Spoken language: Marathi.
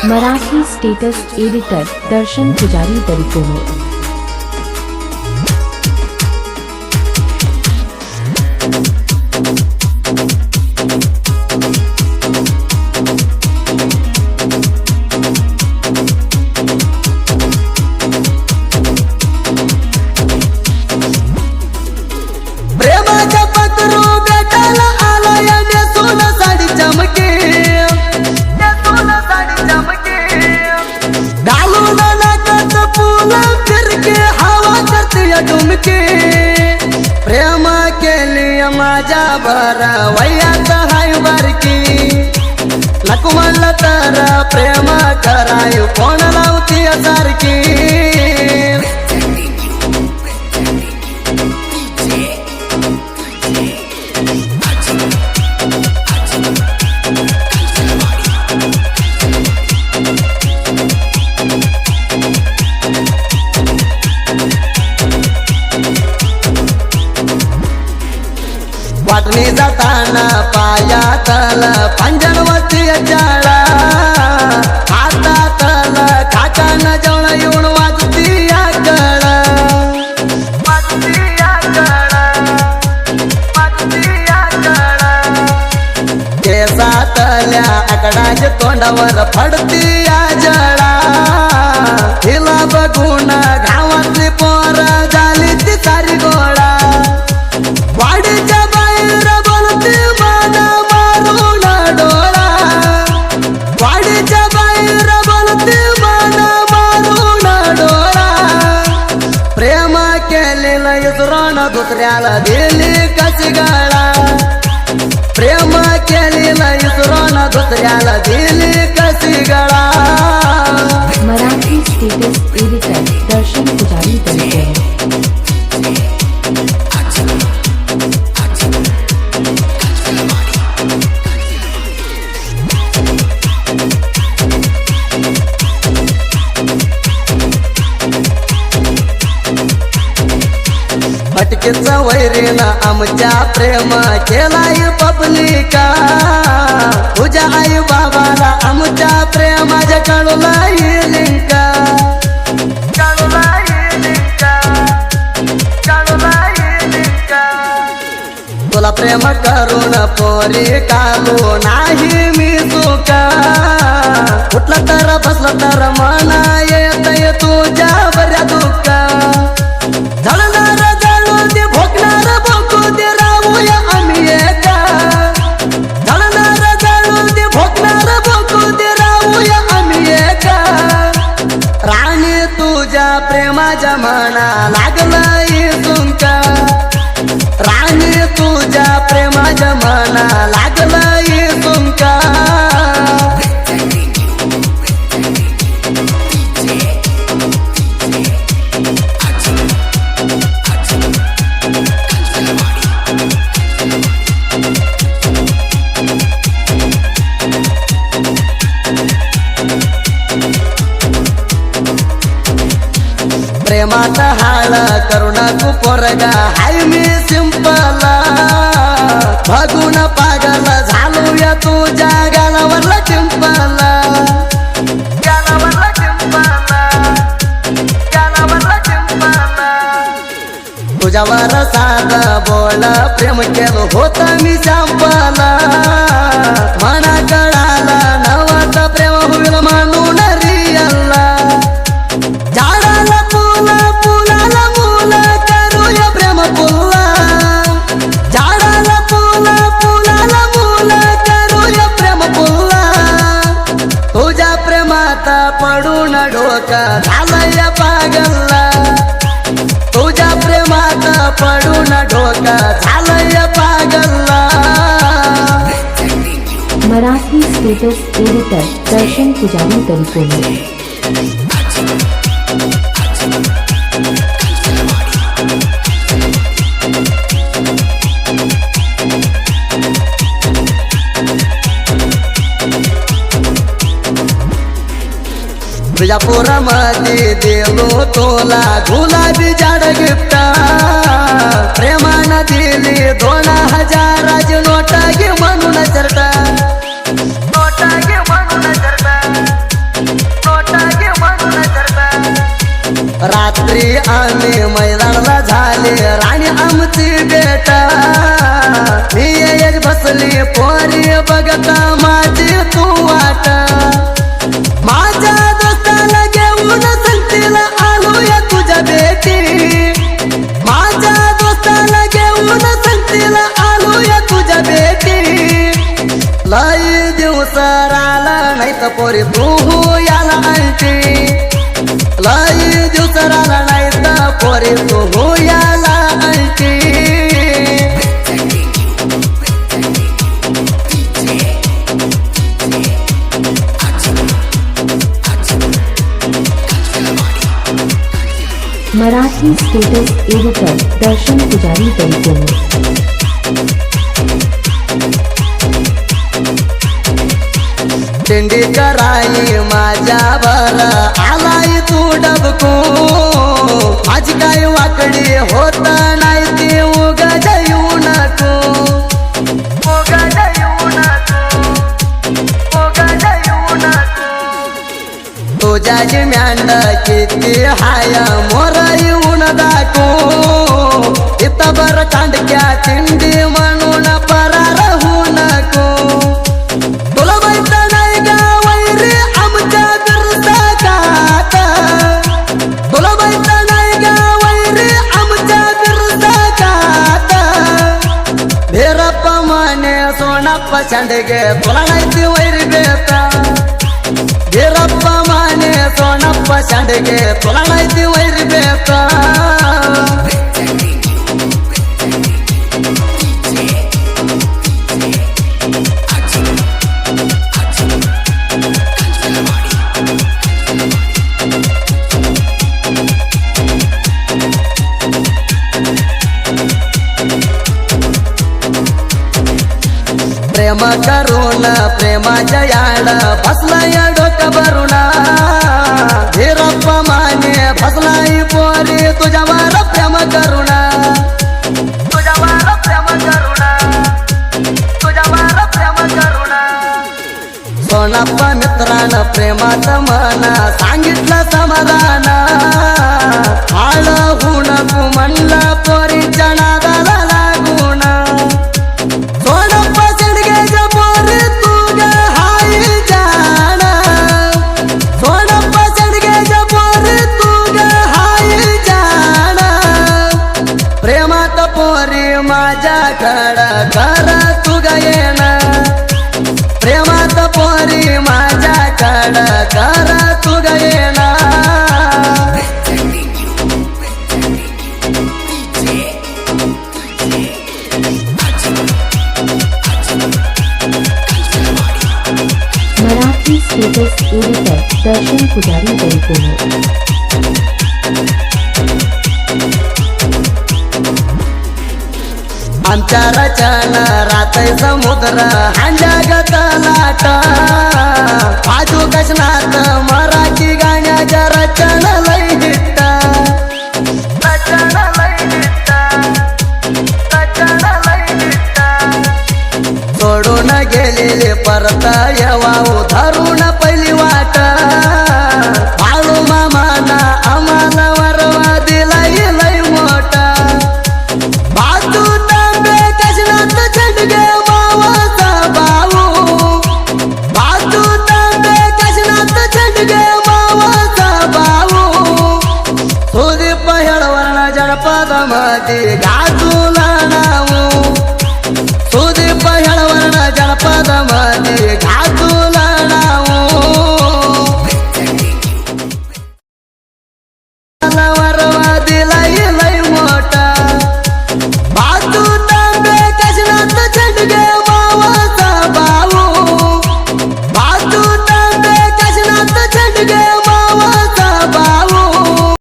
मराठी स्टेटस एडिटर दर्शन पुजारी दरिकोने। प्रेम केली माझ्या भरवयात हाय बारकी नको म्हणलं तर प्रेम कराय कोण लावती सारखी। वाटणी जाताना पायातल पंजनवती जाळा हातातल खाटान जवळ येऊन वाजती आकळ केसातल्या आकडाच्या तोंडावर फडती जळा हिला बघून गावातली पोर झाली ती सारी गोळा। वाडीच्या बाहेर बोलती मन मारून डोळा वाडीच्या बाहेर बोलती मन मारून डोळा प्रेम केलेलं इसरून दुसऱ्याला दिली कशी गाळा प्रेम केलेलं इसरून दुसऱ्याला दिली कशी गाळा। मराठी स्टेटस एडिटर दर्शन पुजारी दरिकोने। फटकेचा वैरीनं आमच्या प्रेम केलाय पब्लिका तुझ्या आई बाबाला आमच्या प्रेमाच्या कळूलाय लिंका तुला प्रेम करून पोरी कालू नाही मी चुका कुठलं तर बसलं तर मना येतय तुझ्या बऱ्या दुःखा झळणार जळू दे भोकणार भोकू दे राहूया आम्ही एका झळणार जळू दे भोकणार भोकू दे राहूया आम्ही एका राणी तुझ्या प्रेमाच्या मना लागलाय तुमका राणी तुझ्या प्रेमाच्या मना लागलाय तुमका। प्रेमात हाळ करू नको पोरगा हाय मी सिंपल बघून पागल झालो या तुझ्या गालावरला चिंपल तुझ्यावर साध बोल प्रेम केलं होत मी संपल मना कळाला नवत प्रेम होईल म्हणून रियल्ला झाडाला फुला फुलाला मुला करूया प्रेम पुल्ला झाडाला फुला फुलाला मुला करूया प्रेम पुल्ला तुझ्या प्रेमात पडून डोकं झालंय पागलला तुझ्या प्रेमात पडून डोकं झालंय पागलला। मराठी स्टेटस एडिटर दर्शन पुजारी दरिकोने। तुझ्यापुरामध्ये देलो तोला गुलाबी झाड गिफ्ट प्रेमानं दिली 2000 नोटा घे म्हणून चरटा रात्री आम्ही मैदानाला झाले राणी आमची बेटा मी एक बसली पोरी बघता माझी तू वाट माझ्या दोस्ताला घेऊन संगतीला आलो या तुझ्या बेटी माझ्या दोस्ताला घेऊन संगतीला आलो या तुझ्या बेटी लई दिवसार आला नाही तर पोरी तू याला आणती लई दिवसार आला नाही तर पोरी तू याला आणती मराठी स्टेटस एडिटर दर्शन पुजारी तरीके दिंडी कराई माझ्या बरा आलाई तू डबको माझी काय वाकडी होत नाही ती उगाच येऊ नको उगाच येऊ नको उगाच येऊ नको तुझ्या जी म्यांड किती हाय मोर येऊन दाखो इथं बर कांडक्या तिंडी म्हणून परार होऊ नको तुला माहित नाही का वैरी आमच्या बिरसाकात तुला माहित नाही का वैरी आमच्या बिरसाकात भेरप्पा माने सोनाप्पा शांडगे तुला नाही ती वैरी बेता भेरप्पा माने सोनाप्पा शांडगे तुला नाही ती वैरी बेता प्रेम करून प्रेमाच्या याड फसलाय डोकं भरून धीरप्पा माने फसलाई पोरी तुझ्यावर प्रेम करून तुझ्यावर प्रेम करून तुझ्यावर प्रेम करून सोनाप्पा मित्रान प्रेमात मना सांगितलं समाधान हाळ होऊ नको म्हणलं पोरीच्या नादाला लागून सोनाप्पा शेंडगेच्या पोरी तू ग हाय जाण सोनाप्पा शेंडगेच्या पोरी तू ग हाय जाण प्रेमात पोरी माझ्याकडं कर तू ग येणं प्रेमात पोरी माझ्याकडं कर तू ग येणं मराठी स्टेटस एडिटर दर्शन पुजारी तरीके आमच्या रचना रातय समुद्र हांजागत लाट आजू कशनात मराठी गाण्याच्या रचना लई हिट रचना लई हिट रचना लई हिट सोडून गेलेले परत येवाऊ धरून पहिली वाट बाळू मामाना आम्हाला वरवा दिलाई लई मोठा बाजू तांबे कशनात झंडगे मावाचा भाऊ बाजू तांबे कशनात झंडगे मावाचा भाऊ सुदीप हेळवर्ण जनपद मध्ये गाजूला नाऊ सुदीप हेळवर्ण जनपद मध्ये गाजूला नाऊ वरवा दिलाई लई मोठा बाजू तांबे कशनात झंडगे